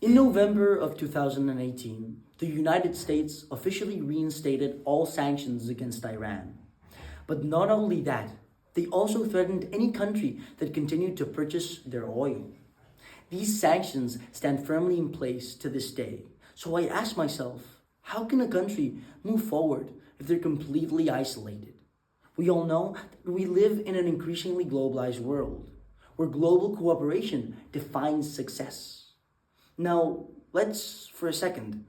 In November of 2018, the United States officially reinstated all sanctions against Iran. But not only that, they also threatened any country that continued to purchase their oil. These sanctions stand firmly in place to this day. So I ask myself, how can a country move forward if they're completely isolated? We all know that we live in an increasingly globalized world, where global cooperation defines success. Now, let's, for a second,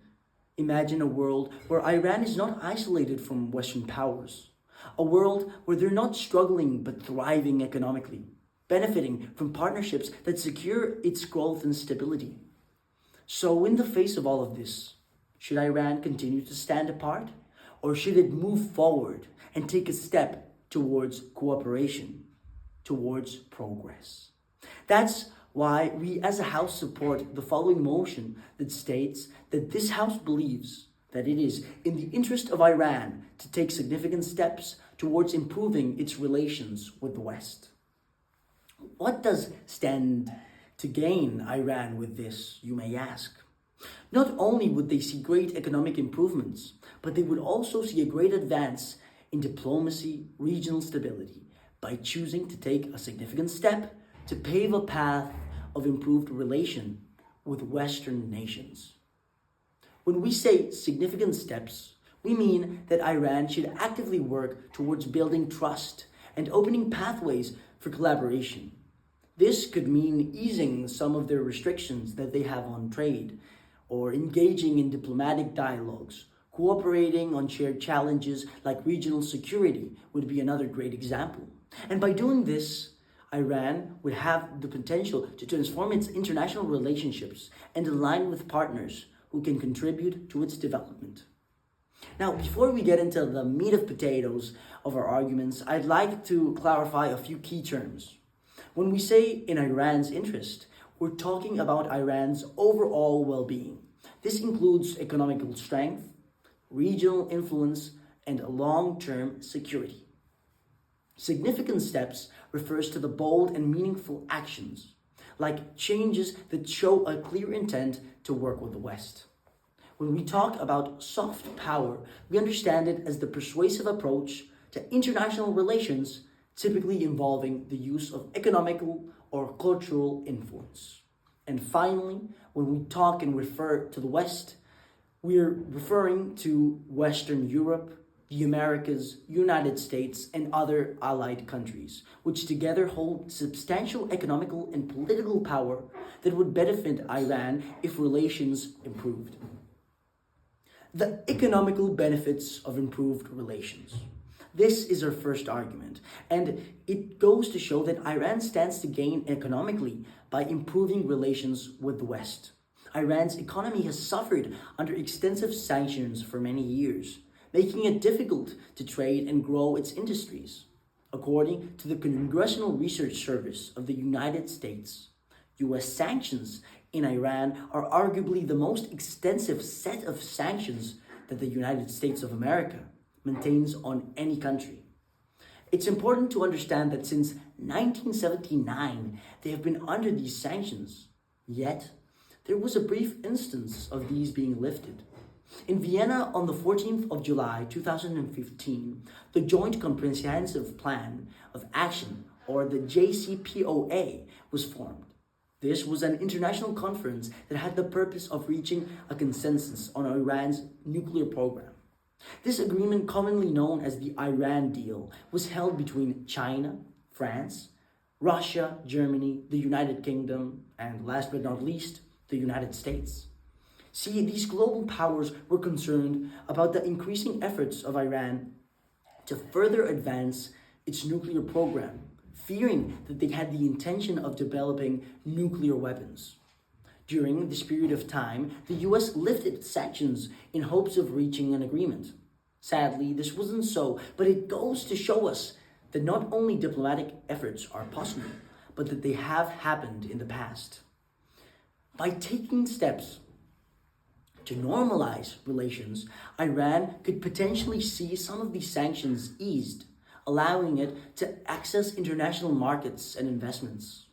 imagine a world where Iran is not isolated from Western powers. A world where they're not struggling but thriving economically, benefiting from partnerships that secure its growth and stability. So, in the face of all of this, should Iran continue to stand apart? Or should it move forward and take a step towards cooperation, towards progress? That's why we as a House support the following motion that states that this House believes that it is in the interest of Iran to take significant steps towards improving its relations with the West. What does stand to gain Iran with this, you may ask? Not only would they see great economic improvements, but they would also see a great advance in diplomacy, regional stability, by choosing to take a significant step to pave a path of improved relation with Western nations. When we say significant steps, we mean that Iran should actively work towards building trust and opening pathways for collaboration. This could mean easing some of their restrictions that they have on trade, or engaging in diplomatic dialogues. Cooperating on shared challenges like regional security would be another great example. And by doing this, Iran would have the potential to transform its international relationships and align with partners who can contribute to its development. Now, before we get into the meat of potatoes of our arguments, I'd like to clarify a few key terms. When we say in Iran's interest, we're talking about Iran's overall well-being. This includes economical strength, regional influence, and long-term security. Significant steps refers to the bold and meaningful actions, like changes that show a clear intent to work with the West. When we talk about soft power, we understand it as the persuasive approach to international relations, typically involving the use of economical or cultural influence. And finally, when we talk and refer to the West, we're referring to Western Europe, the Americas, United States, and other allied countries, which together hold substantial economical and political power that would benefit Iran if relations improved. The economical benefits of improved relations. This is our first argument, and it goes to show that Iran stands to gain economically by improving relations with the West. Iran's economy has suffered under extensive sanctions for many years, making it difficult to trade and grow its industries. According to the Congressional Research Service of the United States, U.S. sanctions in Iran are arguably the most extensive set of sanctions that the United States of America maintains on any country. It's important to understand that since 1979, they have been under these sanctions. Yet, there was a brief instance of these being lifted. In Vienna on the 14th of July 2015, the Joint Comprehensive Plan of Action, or the JCPOA, was formed. This was an international conference that had the purpose of reaching a consensus on Iran's nuclear program. This agreement, commonly known as the Iran Deal, was held between China, France, Russia, Germany, the United Kingdom, and last but not least, the United States. See, these global powers were concerned about the increasing efforts of Iran to further advance its nuclear program, fearing that they had the intention of developing nuclear weapons. During this period of time, the US lifted sanctions in hopes of reaching an agreement. Sadly, this wasn't so, but it goes to show us that not only diplomatic efforts are possible, but that they have happened in the past. By taking steps to normalize relations, Iran could potentially see some of these sanctions eased, allowing it to access international markets and investments.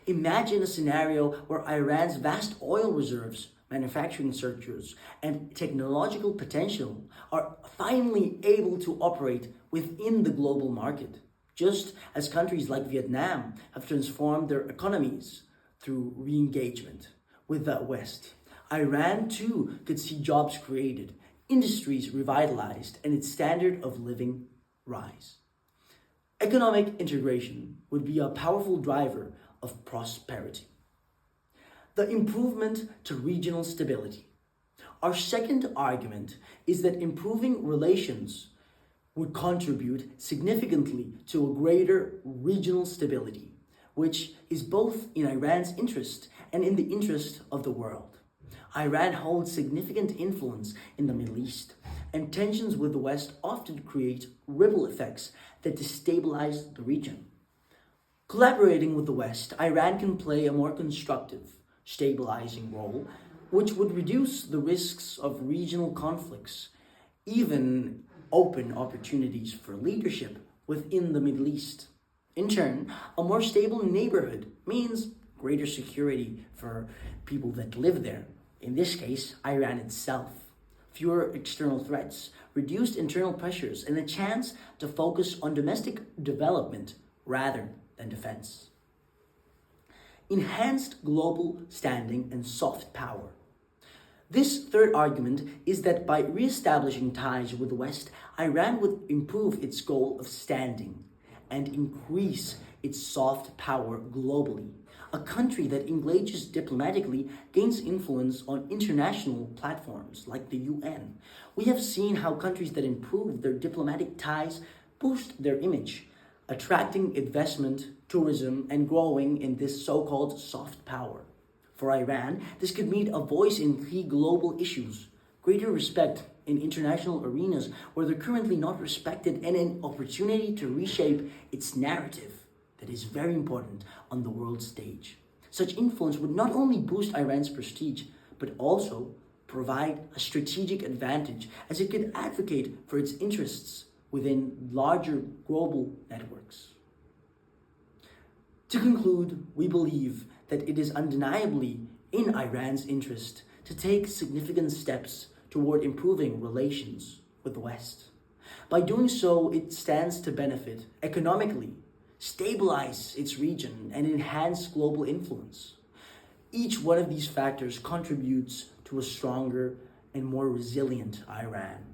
Imagine a scenario where Iran's vast oil reserves, manufacturing sectors, and technological potential are finally able to operate within the global market, just as countries like Vietnam have transformed their economies through re-engagement with the West. Iran too could see jobs created, industries revitalized, and its standard of living rise. Economic integration would be a powerful driver of prosperity. The improvement to regional stability. Our second argument is that improving relations would contribute significantly to a greater regional stability, which is both in Iran's interest and in the interest of the world. Iran holds significant influence in the Middle East, and tensions with the West often create ripple effects that destabilize the region. Collaborating with the West, Iran can play a more constructive, stabilizing role, which would reduce the risks of regional conflicts, even open opportunities for leadership within the Middle East. In turn, a more stable neighborhood means greater security for people that live there, in this case, Iran itself. Fewer external threats, reduced internal pressures, and a chance to focus on domestic development rather than defense. Enhanced global standing and soft power. This third argument is that by re-establishing ties with the West, Iran would improve its goal of standing and increase its soft power globally. A country that engages diplomatically gains influence on international platforms like the UN. We have seen how countries that improve their diplomatic ties boost their image, attracting investment, tourism, and growing in this so-called soft power. For Iran, this could mean a voice in key global issues, greater respect in international arenas where they're currently not respected, and an opportunity to reshape its narrative that is very important on the world stage. Such influence would not only boost Iran's prestige, but also provide a strategic advantage as it could advocate for its interests within larger global networks. To conclude, we believe that it is undeniably in Iran's interest to take significant steps toward improving relations with the West. By doing so, it stands to benefit economically, stabilize its region, and enhance global influence. Each one of these factors contributes to a stronger and more resilient Iran.